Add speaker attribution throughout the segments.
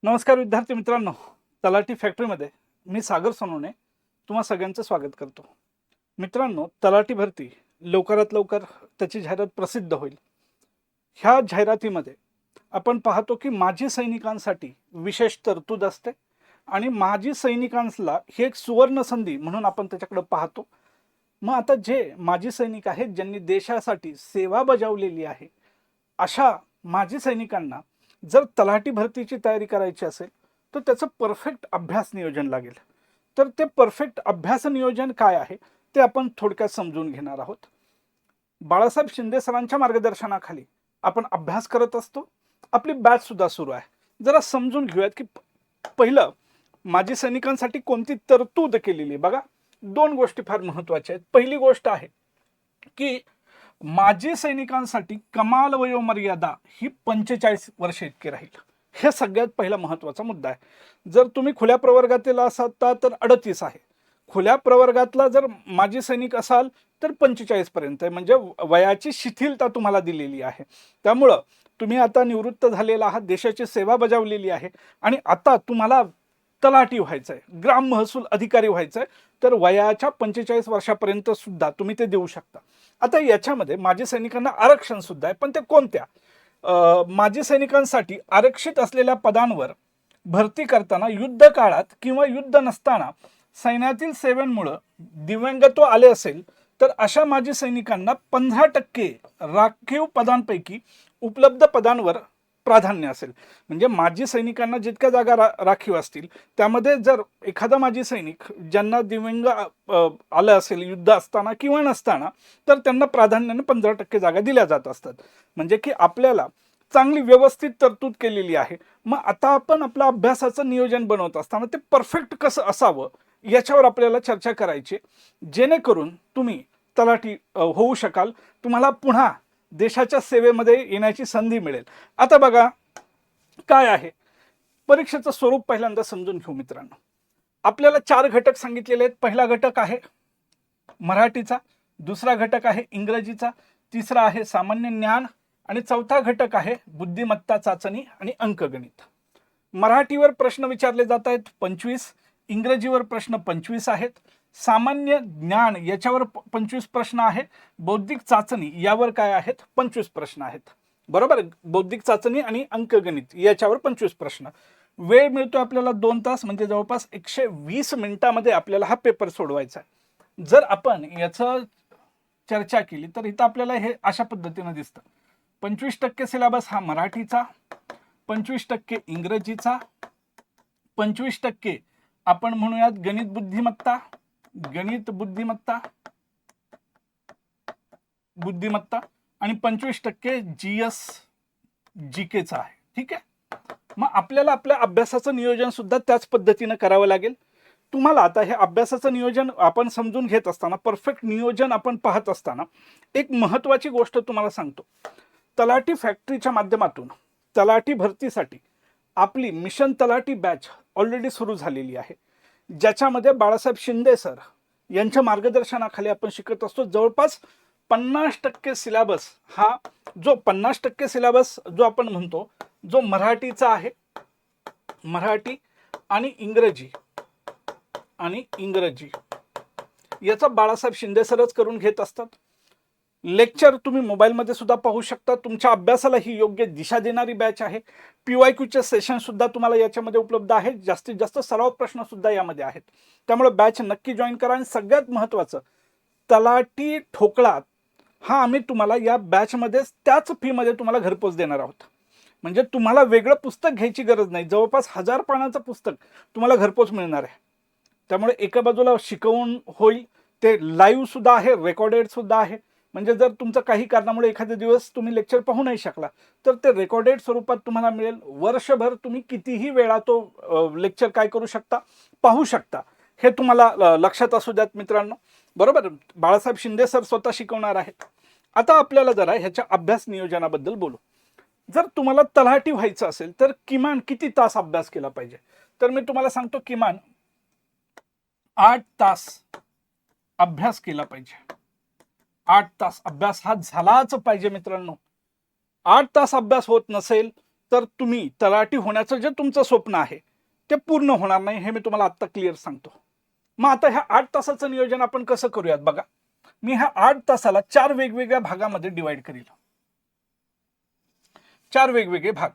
Speaker 1: नमस्कार विद्यार्थी मित्रांनो, तलाठी फॅक्टरीमध्ये मी सागर सोनवणे तुम्हा सगळ्यांचं स्वागत करतो. मित्रांनो, तलाठी भरती लवकरात लवकर त्याची जाहिरात प्रसिद्ध होईल. ह्या जाहिरातीमध्ये आपण पाहतो की माजी सैनिकांसाठी विशेष तरतूद असते आणि माजी सैनिकांना ही एक सुवर्ण संधी म्हणून आपण त्याच्याकडे पाहतो. मग आता जे माजी सैनिक आहेत ज्यांनी देशासाठी सेवा बजावलेली आहे, अशा माजी सैनिकांना जर तलाठी भरतीची तयारी करायची असेल तर त्याचं परफेक्ट अभ्यास नियोजन लागेल. तर ते परफेक्ट अभ्यास नियोजन काय आहे ते आपण थोडक्यात समजून घेणार आहोत. बाळासाहेब शिंदे सरांच्या मार्गदर्शनाखाली आपण अभ्यास करत असतो. आपली बॅच सुद्धा सुरू आहे. जरा समजून घेऊयात की पहिलं माजी सैनिकांसाठी कोणती तरतूद केलेली आहे. बघा, दोन गोष्टी फार महत्वाच्या आहेत. पहिली गोष्ट आहे की माजी सैनिकांसाठी कमाल वयोमर्यादा ही 45 वर्ष इतकी राहील. हे सगळ्यात पहिला महत्वाचा मुद्दा आहे. जर तुम्ही खुल्या प्रवर्गातील असाल तर 38 आहे. खुल्या प्रवर्गातला जर माजी सैनिक असाल तर 45 पर्यंत आहे. म्हणजे वयाची शिथिलता तुम्हाला दिलेली आहे. त्यामुळं तुम्ही आता निवृत्त झालेला आहात, देशाची सेवा बजावलेली आहे आणि आता तुम्हाला तलाठी व्हायचं आहे, ग्राम महसूल अधिकारी व्हायचं आहे, तर वयाच्या 45 वर्षापर्यंत सुद्धा तुम्ही ते देऊ शकता. आता याच्यामध्ये माजी सैनिकांना आरक्षण सुद्धा आहे, पण ते कोणत्या माजी सैनिकांसाठी आरक्षित असलेल्या पदांवर भरती करताना युद्ध काळात किंवा युद्ध नसताना सैन्यातील सेवेमुळे दिव्यांगत्व आले असेल तर अशा माजी सैनिकांना 15% राखीव पदांपैकी उपलब्ध पदांवर प्राधान्य असेल. म्हणजे माजी सैनिकांना जितक्या जागा राखीव असतील त्यामध्ये जर एखादा माजी सैनिक ज्यांना दिव्यांग आलं असेल युद्ध असताना किंवा नसताना तर त्यांना प्राधान्याने 15% जागा दिल्या जात असतात. म्हणजे की आपल्याला चांगली व्यवस्थित तरतूद केलेली आहे. मग आता आपण आपलं अभ्यासाचं नियोजन बनवत असताना ते परफेक्ट कसं असावं याच्यावर आपल्याला चर्चा करायची, जेणेकरून तुम्ही तलाठी होऊ शकाल, तुम्हाला पुन्हा देशाच्या सेवेमध्ये येण्याची संधी मिळेल. आता बघा काय आहे परीक्षेचं स्वरूप पहिल्यांदा समजून घेऊ मित्रांनो. आपल्याला 4 घटक सांगितलेले आहेत. पहिला घटक आहे मराठीचा, दुसरा घटक आहे इंग्रजीचा, तिसरा आहे सामान्य ज्ञान आणि चौथा घटक आहे बुद्धिमत्ता चाचणी आणि अंकगणित. मराठीवर प्रश्न विचारले जात आहेत 25, इंग्रजीवर प्रश्न 25 आहेत, सामान्य ज्ञान याच्यावर 25 प्रश्न आहेत, बौद्धिक चाचणी यावर काय आहेत 25 प्रश्न आहेत. बरोबर, बौद्धिक चाचणी आणि अंकगणित याच्यावर 25 प्रश्न. वेळ मिळतो आपल्याला 2 तास, म्हणजे जवळपास 120 मिनिटांमध्ये आपल्याला हा पेपर सोडवायचा आहे. जर आपण याचं चर्चा केली तर इथं आपल्याला हे अशा पद्धतीने दिसतं. 25% सिलेबस हा मराठीचा, 25% इंग्रजीचा, 25% आपण म्हणूयात गणित बुद्धिमत्ता, आणि 25% जीएस जीकेचा आहे. ठीक आहे. मग आपल्याला आपल्या अभ्यासाचं नियोजन सुद्धा त्याच पद्धतीने करावं लागेल. तुम्हाला आता हे अभ्यासाचं नियोजन आपण समजून घेत असताना, परफेक्ट नियोजन आपण पाहत असताना एक महत्वाची गोष्ट तुम्हाला सांगतो. तलाठी फॅक्टरीच्या माध्यमातून तलाठी भरतीसाठी आपली मिशन तलाठी बॅच ऑलरेडी सुरू झालेली आहे, ज्याच्यामध्ये बाळासाहेब शिंदे सर यांच्या मार्गदर्शनाखाली आपण शिकत असतो. जवळपास 50% सिलेबस हा जो 50% सिलेबस जो आपण म्हणतो जो मराठीचा आहे, मराठी आणि इंग्रजी याचा बाळासाहेब शिंदे सरच करून घेत असतात. लेक्चर तुम्ही मोबाईलमध्ये सुद्धा पाहू शकता. तुमच्या अभ्यासाला ही योग्य दिशा देणारी बॅच आहे. PYQचे सेशन सुद्धा तुम्हाला याच्यामध्ये उपलब्ध आहेत. जास्तीत जास्त सराव प्रश्न सुद्धा यामध्ये आहेत. त्यामुळे बॅच नक्की जॉईन करा. आणि सगळ्यात महत्त्वाचं, तलाठी ठोकळा हा आम्ही तुम्हाला या बॅचमध्ये त्याच फीमध्ये तुम्हाला घरपोच देणार आहोत. म्हणजे तुम्हाला वेगळं पुस्तक घ्यायची गरज नाही. जवळपास 1000 पानाचं पुस्तक तुम्हाला घरपोच मिळणार आहे. त्यामुळे एका बाजूला शिकवून होईल, ते लाईव्ह सुद्धा आहे, रेकॉर्डेड सुद्धा आहे. म्हणजे जर तुमचं काही कारणामुळे एखाद्या दिवस तुम्ही लेक्चर पाहू नाही शकला तर ते रेकॉर्डेड स्वरूपात तुम्हाला मिळेल. वर्षभर तुम्ही कितीही वेळा तो लेक्चर काय करू शकता, पाहू शकता. हे तुम्हाला लक्षात असू द्यात मित्रांनो. बरोबर, बाळासाहेब शिंदे सर स्वतः शिकवणार आहेत. आता आपल्याला जरा ह्याच्या अभ्यास नियोजनाबद्दल बोलू. जर तुम्हाला तलाठी व्हायचं असेल तर किमान किती तास अभ्यास केला पाहिजे, तर मी तुम्हाला सांगतो किमान 8 तास अभ्यास केला पाहिजे. 8 तास अभ्यास हा झालाच पाहिजे मित्रांनो. 8 तास अभ्यास होत नसेल तर तुम्ही तलाठी होण्याचं जे तुमचं स्वप्न आहे ते पूर्ण होणार नाही, हे मी तुम्हाला आत्ता क्लिअर सांगतो. मग आता ह्या 8 तासाचं नियोजन आपण कसं करूयात बघा. मी ह्या 8 तासाला 4 वेगवेगळ्या भागामध्ये डिवाइड करील. 4 वेगवेगळे भाग.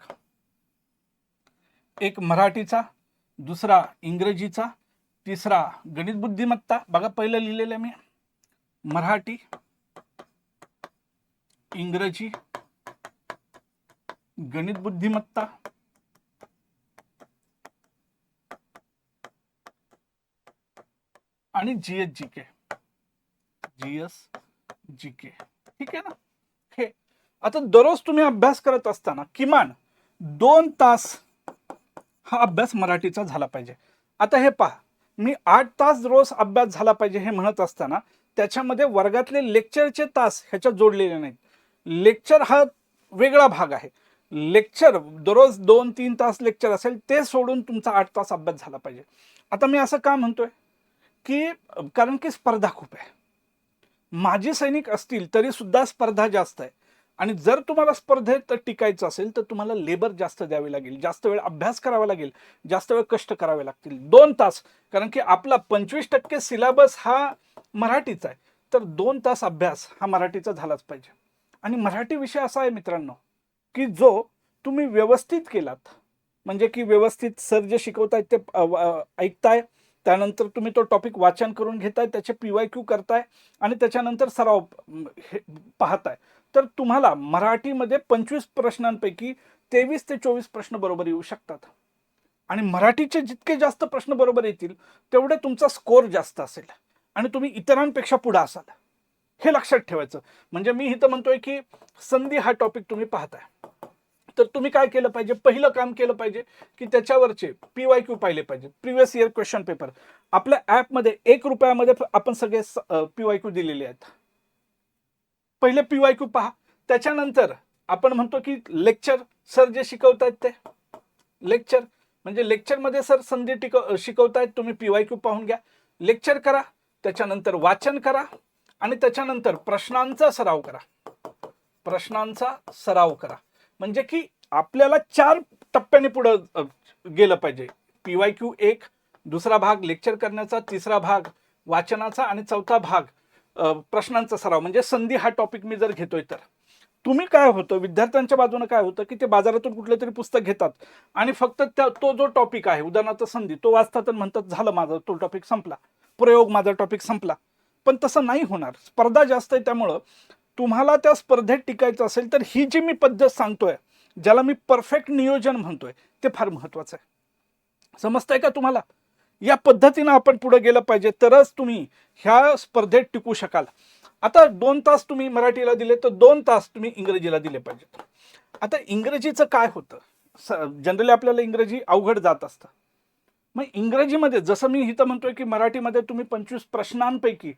Speaker 1: एक मराठीचा, दुसरा इंग्रजीचा, तिसरा गणित बुद्धिमत्ता. बघा पहिलं लिहिलेलं मी मराठी, इंग्रजी, गणित बुद्धिमत्ता आणि जीएस जीके. जीएस जीके, ठीक आहे ना. हे आता दररोज तुम्ही अभ्यास करत असताना किमान 2 तास हा अभ्यास मराठीचा झाला पाहिजे. आता हे पहा, मी 8 तास रोज अभ्यास झाला पाहिजे हे म्हणत असताना त्याच्यामध्ये वर्गातले लेक्चरचे तास ह्याच्यात जोडलेले नाहीत. लेक्चर हा वेगळा भाग आहे. लेक्चर दररोज 2-3 तास लेक्चर असेल, ते सोडून तुमचा 8 तास अभ्यास झाला पाहिजे. आता मी असं का म्हणतोय की कारण की स्पर्धा खूप आहे. माजी सैनिक असतील तरी सुद्धा स्पर्धा जास्त आहे. आणि जर तुम्हाला स्पर्धेत टिकायचं असेल तर तुम्हाला लेबर जास्त द्यावी लागेल, जास्त वेळ अभ्यास करावा लागेल, जास्त वेळ कष्ट करावे लागतील. 2 तास, कारण की आपला 25% सिलेबस हा मराठीचा आहे, तर 2 तास अभ्यास हा मराठीचा झालाच पाहिजे. आणि मराठी विषय असा आहे मित्रांनो की जो तुम्ही व्यवस्थित केलात, म्हणजे की व्यवस्थित सर जे शिकवतायत ते ऐकताय, त्यानंतर तुम्ही तो टॉपिक वाचन करून घेताय, त्याचे PYQ करताय आणि त्याच्यानंतर सराव पाहताय, तर तुम्हाला मराठीमध्ये 25 प्रश्नांपैकी 23 ते 24 प्रश्न बरोबर येऊ शकतात. आणि मराठीचे जितके जास्त प्रश्न बरोबर येतील तेवढे तुमचा स्कोर जास्त असेल आणि तुम्ही इतरांपेक्षा पुढे असाल, हे लक्षात ठेवायचं. म्हणजे मी इथं म्हणतोय की संधी हा टॉपिक तुम्ही पाहताय, तर तुम्ही काय केलं पाहिजे, पहिलं काम केलं पाहिजे की त्याच्यावरचे PYQ पाहिले पाहिजे, प्रिव्हियस इयर क्वेश्चन पेपर. आपल्या ॲपमध्ये 1 रुपयामध्ये आपण सगळे PYQ दिलेले आहेत. पहिले PYQ पहा, त्याच्यानंतर आपण म्हणतो की लेक्चर, सर जे शिकवतायत ते लेक्चर, म्हणजे लेक्चरमध्ये सर संधी शिकवतायत, तुम्ही PYQ पाहून घ्या, लेक्चर करा, त्याच्यानंतर वाचन करा आणि त्याच्यानंतर प्रश्नांचा सराव करा. प्रश्नांचा सराव करा म्हणजे की आपल्याला 4 टप्प्याने पुढे गेलं पाहिजे. PYQ 1, दुसरा भाग लेक्चर करण्याचा, तिसरा भाग वाचनाचा आणि चौथा भाग प्रश्नांचा सराव. म्हणजे संधी हा टॉपिक मी जर घेतोय तर तुम्ही काय होतं, विद्यार्थ्यांच्या बाजूने काय होतं की ते बाजारातून कुठलं तरी पुस्तक घेतात आणि फक्त तो जो टॉपिक आहे, उदाहरणार्थ संधी, तो वाचतात आणि म्हणतात झालं माझा तो टॉपिक संपला, प्रयोग माझा टॉपिक संपला. पण तसं नाही होणार, स्पर्धा जास्त आहे. त्यामुळं तुम्हाला त्या स्पर्धेत टिकायचं असेल तर ही जी मी पद्धत सांगतोय, ज्याला मी परफेक्ट नियोजन म्हणतोय, ते फार महत्वाचं आहे. समजतंय का तुम्हाला? या पद्धतीनं आपण पुढे गेलं पाहिजे, तरच तुम्ही ह्या स्पर्धेत टिकू शकाल. आता 2 तास तुम्ही मराठीला दिले तर 2 तास तुम्ही इंग्रजीला दिले पाहिजेत. आता इंग्रजीचं काय होतं, जनरली आपल्याला इंग्रजी अवघड जात असतं. मग इंग्रजीमध्ये जसं मी इथं म्हणतोय की मराठीमध्ये तुम्ही 25 प्रश्नांपैकी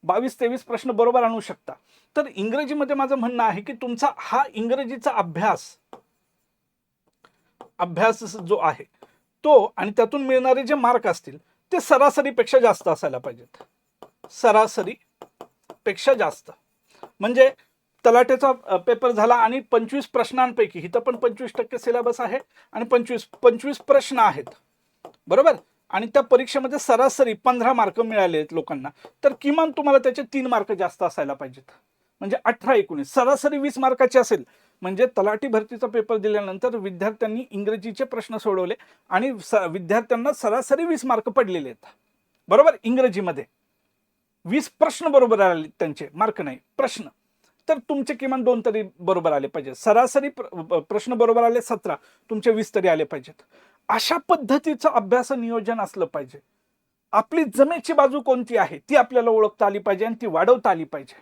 Speaker 1: 22-23 प्रश्न बरोबर आणू शकता, तर इंग्रजीमध्ये माझं म्हणणं आहे की तुमचा हा इंग्रजीचा अभ्यास जो आहे तो आणि त्यातून मिळणारे जे मार्क असतील ते सरासरीपेक्षा जास्त असायला पाहिजेत. सरासरीपेक्षा जास्त म्हणजे तलाठ्याचा पेपर झाला आणि 25 प्रश्नांपैकी, इथं पण 25% सिलेबस आहे आणि 25 प्रश्न आहेत, बरोबर. आणि त्या परीक्षेमध्ये सरासरी 15 मार्क मिळाले आहेत लोकांना, तर किमान तुम्हाला त्याचे 3 मार्क जास्त असायला पाहिजेत. म्हणजे 18-19, सरासरी 20 मार्काची असेल. म्हणजे तलाठी भरतीचा पेपर दिल्यानंतर विद्यार्थ्यांनी इंग्रजीचे प्रश्न सोडवले आणि विद्यार्थ्यांना सरासरी 20 मार्क पडलेले आहेत, बरोबर. इंग्रजीमध्ये 20 प्रश्न बरोबर आले, त्यांचे मार्क नाही, प्रश्न. तर तुमचे किमान 2 तरी बरोबर आले पाहिजे. सरासरी प्रश्न बरोबर आले 17, तुमचे 20 तरी आले पाहिजेत. अशा पद्धतीचं अभ्यास नियोजन असलं पाहिजे. आपली जमेची बाजू कोणती आहे ती आपल्याला ओळखता आली पाहिजे आणि ती वाढवता आली पाहिजे.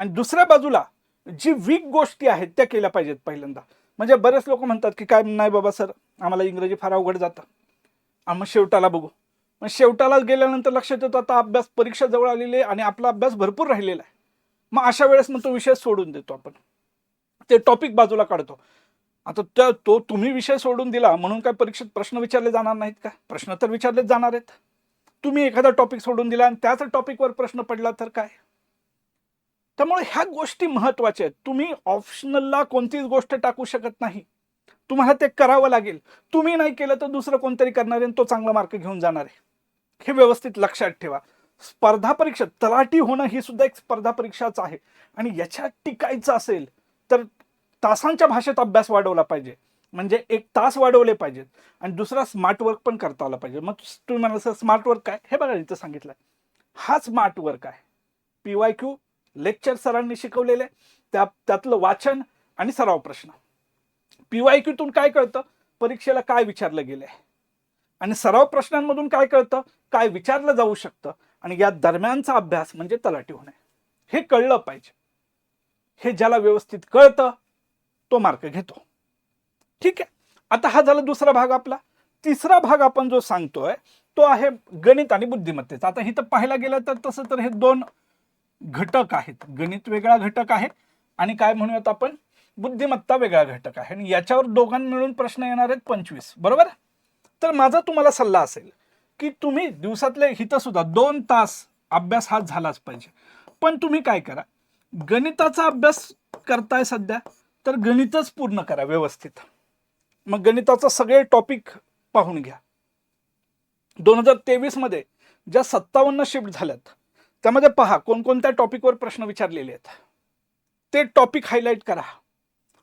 Speaker 1: आणि दुसऱ्या बाजूला जी वीक गोष्टी आहेत त्या केल्या पाहिजेत पहिल्यांदा. म्हणजे बरेच लोक म्हणतात की काय नाही बाबा सर, आम्हाला इंग्रजी फार अवघड जातं, मग शेवटाला बघू. मग शेवटाला गेल्यानंतर लक्षात येतं आता अभ्यास, परीक्षा जवळ आलेली आहे आणि आपला अभ्यास भरपूर राहिलेला आहे. मग अशा वेळेस मग तो विषय सोडून देतो आपण, ते टॉपिक बाजूला काढतो. आता तो तुम्ही विषय सोडून दिला म्हणून काय परीक्षेत प्रश्न विचारले जाणार नाहीत का? प्रश्न तर विचारलेच जाणार आहेत. तुम्ही एखादा टॉपिक सोडून दिला आणि त्याच टॉपिकवर प्रश्न पडला तर काय? त्यामुळे ह्या गोष्टी महत्वाच्या आहेत. तुम्ही ऑप्शनलला कोणतीच गोष्ट टाकू शकत नाही. तुम्हाला ते करावं लागेल. तुम्ही नाही केलं तर दुसरं कोणतरी करणार आहे आणि तो चांगला मार्क घेऊन जाणार आहे. हे व्यवस्थित लक्षात ठेवा. स्पर्धा परीक्षा, तलाठी होणं ही सुद्धा एक स्पर्धा परीक्षाच आहे आणि याच्यात टिकायचं असेल तर तासांच्या भाषेत अभ्यास वाढवला पाहिजे. म्हणजे 1 तास वाढवले पाहिजेत आणि दुसरा स्मार्ट वर्क पण करता आला पाहिजे. मग तुम्ही म्हणाल सर स्मार्ट वर्क काय? हे बघा इथं सांगितलंय. हा स्मार्ट वर्क आहे. PYQ लेक्चर सरांनी शिकवलेले, त्यातलं वाचन आणि सराव प्रश्न. PYQ तून काय कळतं? परीक्षेला काय विचारलं गेलंय. आणि सराव प्रश्नांमधून काय कळतं? काय विचारलं जाऊ शकतं. आणि या दरम्यानचा अभ्यास म्हणजे तलाठी होणे. हे कळलं पाहिजे. हे ज्याला व्यवस्थित कळतं तो मार्क घेतो. ठीक आहे. आता हा झाला दुसरा भाग आपला. तिसरा भाग आपण जो सांगतोय तो आहे गणित आणि बुद्धिमत्तेचा. आता इथं पाहायला गेलं तर तसं तर हे 2 घटक आहेत. गणित वेगळा घटक आहे आणि काय म्हणूयात आपण बुद्धिमत्ता वेगळा घटक आहे. आणि याच्यावर दोघांना मिळून प्रश्न येणार आहेत 25. बरोबर. तर माझा तुम्हाला सल्ला असेल की तुम्ही दिवसातले हिथं सुद्धा 2 तास अभ्यास हा झालाच पाहिजे. पण तुम्ही काय करा, गणिताचा अभ्यास करताय सध्या तर गणितच पूर्ण करा व्यवस्थित. मग गणिताचा सगळे टॉपिक पाहून घ्या. 2023 मध्ये ज्या 57 शिफ्ट झाल्यात त्यामध्ये पहा कोणकोणत्या टॉपिकवर प्रश्न विचारलेले आहेत. ते टॉपिक हायलाईट करा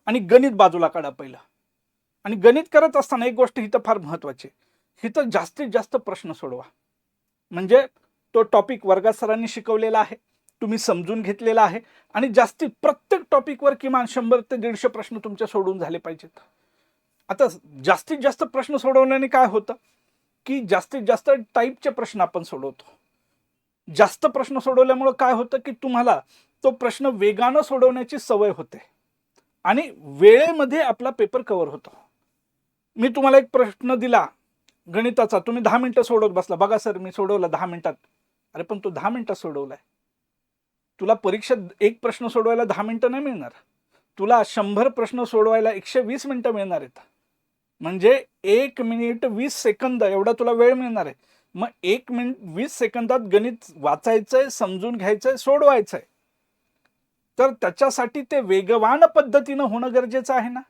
Speaker 1: आणि गणित बाजूला काढा पहिलं. आणि गणित करत असताना एक गोष्ट इथं फार महत्वाची, इथं जास्तीत जास्त प्रश्न सोडवा. म्हणजे तो टॉपिक वर्गात सरांनी शिकवलेला आहे, तुम्ही समजून घेतलेला आहे आणि जास्तीत प्रत्येक टॉपिकवर किमान 100 ते 150 प्रश्न तुमचे सोडून झाले पाहिजेत. आता जास्तीत जास्त प्रश्न सोडवण्याने काय होतं की जास्तीत जास्त टाईपचे प्रश्न आपण सोडवतो. जास्त प्रश्न सोडवल्यामुळे काय होतं की तुम्हाला तो प्रश्न वेगानं सोडवण्याची सवय होते आणि वेळेमध्ये आपला पेपर कव्हर होतो. मी तुम्हाला एक प्रश्न दिला गणिताचा, तुम्ही 10 मिनिटं सोडवत बसला. बघा सर मी सोडवला 10 मिनिटात. अरे पण तू 10 मिनिटात सोडवलाय. तुला परीक्षेत एक प्रश्न सोडवायला 10 मिनिटं नाही मिळणार. तुला 100 प्रश्न सोडवायला 120 मिनिटं मिळणार आहेत. म्हणजे 1 मिनिट 20 सेकंद एवढा तुला वेळ मिळणार आहे. मग 1 मिनिट 20 सेकंदात गणित वाचायचंय, समजून घ्यायचंय, सोडवायचंय. तर त्याच्यासाठी ते वेगवान पद्धतीनं होणं गरजेचं आहे ना.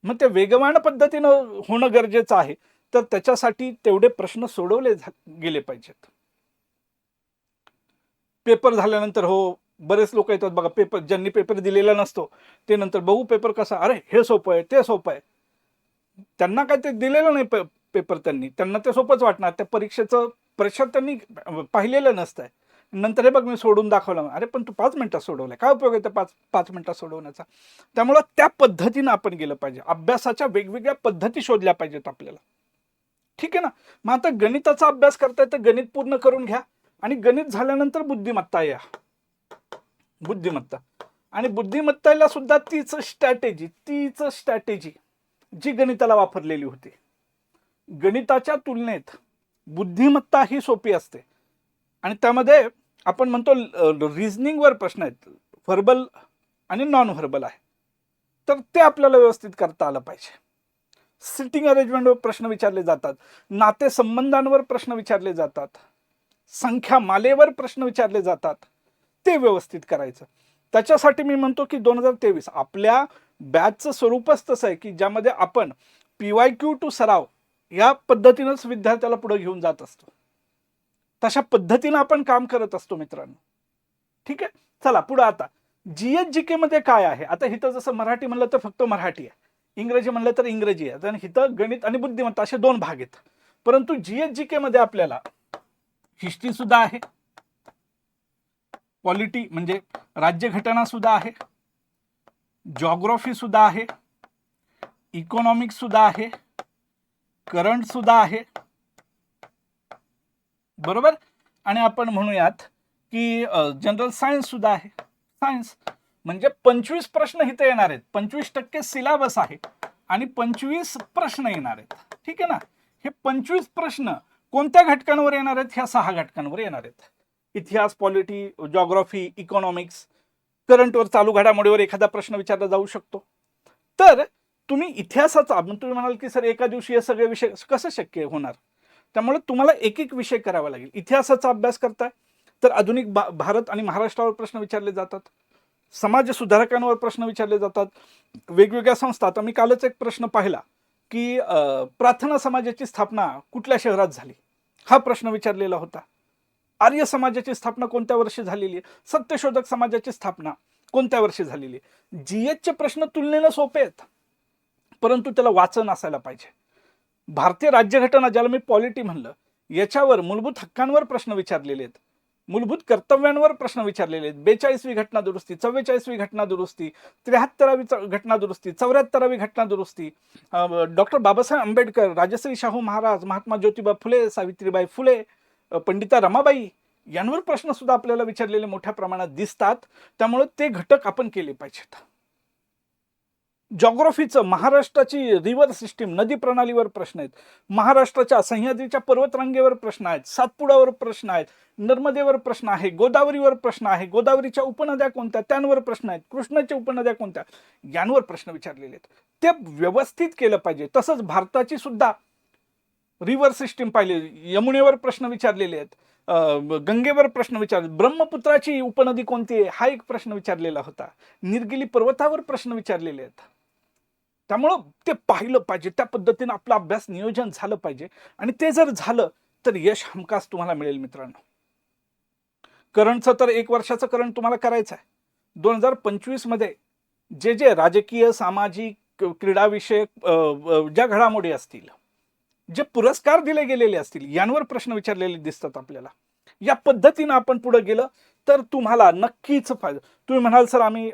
Speaker 1: मग ते वेगवान पद्धतीनं होणं गरजेचं आहे तर त्याच्यासाठी तेवढे प्रश्न सोडवले गेले पाहिजेत. पेपर झाल्यानंतर हो बरेच लोक येतात बघा, पेपर ज्यांनी पेपर दिलेला नसतो ते नंतर बघू पेपर कसा, अरे हे सोपं आहे ते सोपं आहे. त्यांना काय ते दिलेलं नाही पेपर, त्यांना ते सोपंच वाटणार. त्या परीक्षेचं परीक्षा त्यांनी पाहिलेलं नसतंय. नंतर हे बघ मी सोडून दाखवलं. अरे पण तू 5 मिनिटात सोडवलंय, काय उपयोग आहे त्या 5 मिनिटात सोडवण्याचा. त्यामुळं त्या पद्धतीनं आपण गेलं पाहिजे. अभ्यासाच्या वेगवेगळ्या पद्धती शोधल्या पाहिजेत आपल्याला. ठीक आहे ना. मग आता गणिताचा अभ्यास करताय तर गणित पूर्ण करून घ्या आणि गणित झाल्यानंतर बुद्धिमत्ता या. बुद्धिमत्ता आणि बुद्धिमत्तेला सुद्धा तीच स्ट्रॅटेजी जी गणिताला वापरलेली होती. गणिताच्या तुलनेत बुद्धिमत्ता ही सोपी असते आणि त्यामध्ये आपण म्हणतो रिझनिंगवर प्रश्न आहेत, व्हर्बल आणि नॉन व्हर्बल आहे. तर ते आपल्याला व्यवस्थित करता आलं पाहिजे. सिटिंग अरेंजमेंटवर प्रश्न विचारले जातात, नातेसंबंधांवर प्रश्न विचारले जातात, संख्या मालेवर प्रश्न विचारले जातात. ते व्यवस्थित करायचं. त्याच्यासाठी मी म्हणतो की 2023 आपल्या बॅचचं स्वरूपच तसं आहे की ज्यामध्ये आपण PYQ टू सराव या पद्धतीनंच विद्यार्थ्याला पुढे घेऊन जात असतो. तशा पद्धतीनं आपण काम करत असतो मित्रांनो. ठीक आहे. चला पुढे आता GH-GK मध्ये काय आहे. आता इथं जसं मराठी म्हणलं तर फक्त मराठी आहे, इंग्रजी म्हणलं तर इंग्रजी आहे. आणि इथं गणित आणि बुद्धिमत्ता असे 2 भाग आहेत. परंतु GH-GK मध्ये आपल्याला हिस्ट्री सुद्धा आहे, पॉलिटी म्हणजे राज्यघटना सुद्धा आहे, जॉग्राफी सुद्धा आहे, इकॉनॉमिक्स सुद्धा आहे, करंट सुद्धा आहे. बरोबर. आणि आपण म्हणूयात की जनरल सायन्स सुद्धा आहे. सायन्स म्हणजे 25 प्रश्न इथे येणार आहेत. 25% सिलेबस आहे आणि 25 प्रश्न येणार आहेत. ठीक आहे ना. हे 25 प्रश्न कोणत्या घटकांवर येणार आहेत? ह्या 6 घटकांवर येणार आहेत. इतिहास, पॉलिटी, जॉग्राफी, इकॉनॉमिक्स, करंटवर चालू घडामोडीवर एखादा प्रश्न विचारला जाऊ शकतो. तर तुम्ही इतिहासाचा तुम्ही म्हणाल की सर एका दिवशी हे सगळे विषय कसं शक्य होणार. त्यामुळे तुम्हाला एक एक विषय करावा लागेल. इतिहासाचा अभ्यास करताय तर आधुनिक भारत आणि महाराष्ट्रावर प्रश्न विचारले जातात. समाज सुधारकांवर प्रश्न विचारले जातात. वेगवेगळ्या संस्था, आता मी कालच एक प्रश्न पाहिला की प्रार्थना समाजाची स्थापना कुठल्या शहरात झाली, हा प्रश्न विचारलेला होता. आर्य समाजाची स्थापना कोणत्या वर्षी झालेली आहे, सत्यशोधक समाजाची स्थापना कोणत्या वर्षी झालेली आहे. जीएसचे प्रश्न तुलनेनं सोपे आहेत, परंतु त्याला वाचन असायला पाहिजे. भारतीय राज्यघटना, ज्याला मी पॉलिटी म्हणलं, याच्यावर मूलभूत हक्कांवर प्रश्न विचारलेले आहेत, मूलभूत कर्तव्यांवर प्रश्न विचारलेले आहेत. 42वी घटना दुरुस्ती, 44वी घटना दुरुस्ती, 73वी घटना दुरुस्ती, 74वी घटना दुरुस्ती, डॉक्टर बाबासाहेब आंबेडकर, राजश्री शाहू महाराज, महात्मा ज्योतिबा फुले, सावित्रीबाई फुले, पंडिता रमाबाई, यांवर प्रश्न सुद्धा आपल्याला विचारलेले मोठ्या प्रमाणात दिसतात. त्यामुळे ते घटक आपण केले पाहिजेत. जॉग्राफीचं, महाराष्ट्राची रिव्हर सिस्टीम, नदी प्रणालीवर प्रश्न आहेत, महाराष्ट्राच्या सह्याद्रीच्या पर्वतरांगेवर प्रश्न आहेत, सातपुडावर प्रश्न आहेत, नर्मदेवर प्रश्न आहे, गोदावरीवर प्रश्न आहे, गोदावरीच्या उपनद्या कोणत्या त्यांवर प्रश्न आहेत, कृष्णाच्या उपनद्या कोणत्या यांवर प्रश्न विचारलेले आहेत. ते व्यवस्थित केलं पाहिजे. तसंच भारताची सुद्धा रिव्हर सिस्टीम पाहिली, यमुनेवर प्रश्न विचारलेले आहेत, गंगेवर प्रश्न विचारले, ब्रह्मपुत्राची उपनदी कोणती आहे हा एक प्रश्न विचारलेला होता, निरगिली पर्वतावर प्रश्न विचारलेले आहेत. त्यामुळं ते पाहिलं पाहिजे, त्या पद्धतीनं आपला अभ्यास नियोजन झालं पाहिजे, आणि ते जर झालं तर यश हमखास तुम्हाला मिळेल मित्रांनो. करंटचं तर 1 वर्षाचं करंट तुम्हाला करायचं आहे. 2025 मध्ये जे जे राजकीय, सामाजिक, क्रीडाविषयक ज्या घडामोडी असतील, जे पुरस्कार दिले गेलेले असतील, यांवर प्रश्न विचारलेले दिसतात आपल्याला. या पद्धतीनं आपण पुढे गेलं तर तुम्हाला नक्कीच फायदा. तुम्ही म्हणाल सर आम्ही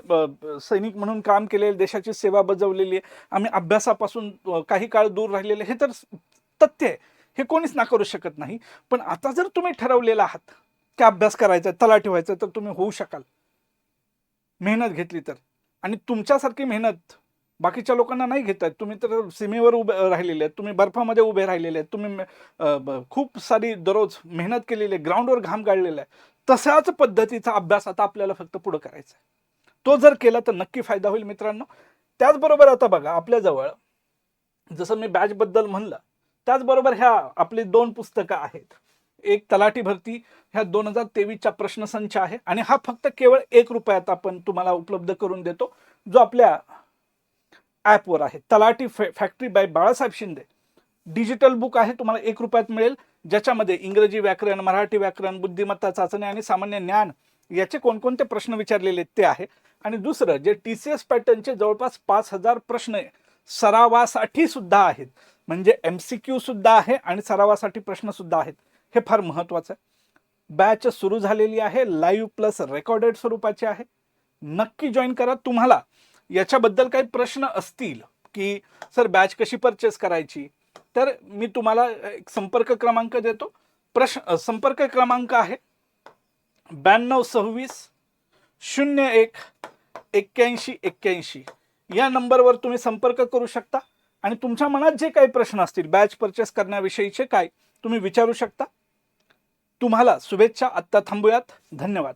Speaker 1: सैनिक म्हणून काम केलेले, देशाची सेवा बजावलेली आहे, आम्ही अभ्यासापासून काही काळ दूर राहिलेले, हे तर तथ्य आहे, हे कोणीच नाकारू शकत नाही. पण आता जर तुम्ही ठरवलेला आहात की अभ्यास करायचा, तलाठी व्हायचं, तर तुम्ही होऊ शकाल, मेहनत घेतली तर. आणि तुमच्यासारखी मेहनत बाकीच्या लोकांना नाही घेत आहेत. तुम्ही तर सीमेवर उभे राहिलेले आहेत, तुम्ही बर्फामध्ये उभे राहिलेले आहेत, तुम्ही खूप सारी दररोज मेहनत केलेली आहे, ग्राउंडवर घाम गाळलेला आहे. तशाच पद्धतीचा अभ्यास आता आपल्याला फक्त पुढे करायचा आहे. तो जर केला तर नक्की फायदा होईल मित्रांनो. त्याचबरोबर आता बघा, आपल्याजवळ जसं मी बॅच बद्दल म्हणलं, त्याचबरोबर ह्या आपली 2 पुस्तकं आहेत. एक तलाठी भरती, ह्या 2023च्या प्रश्नसंच आहे, आणि हा फक्त केवळ 1 रुपयात आपण तुम्हाला उपलब्ध करून देतो, जो आपल्या ॲपवर आहे. Talathi factory by Balasaheb Shinde digital book आहे, तुम्हाला 1 रुपयात मिळेल, ज्याच्यामध्ये इंग्रजी व्याकरण, मराठी व्याकरण, बुद्धिमत्ता चाचणी आणि सामान्य ज्ञान याचे कोणकोणते प्रश्न विचारलेले ते आहे. आणि दुसरं जे TCS पॅटर्नचे जवळपास 5000 प्रश्न सरावासाठी सुद्धा आहेत, म्हणजे MCQ सुद्धा आहे आणि सरावासाठी प्रश्न सुद्धा आहेत. हे फार महत्वाचं आहे. बॅच सुरू झालेली आहे, लाईव्ह प्लस रेकॉर्डेड स्वरूपाची आहे. नक्की जॉईन करा. तुम्हाला याच्याबद्दल काही प्रश्न असतील की सर बॅच कशी परचेस करायची, तर मी तुम्हाला एक संपर्क क्रमांक देतो. संपर्क क्रमांक आहे 9226 01 81 81. या नंबरवर तुम्ही संपर्क करू शकता आणि तुमच्या मनात जे काही प्रश्न असतील बॅच परचेस करण्याविषयीचे काय तुम्ही विचारू शकता. तुम्हाला शुभेच्छा. आत्ता थांबूयात. धन्यवाद.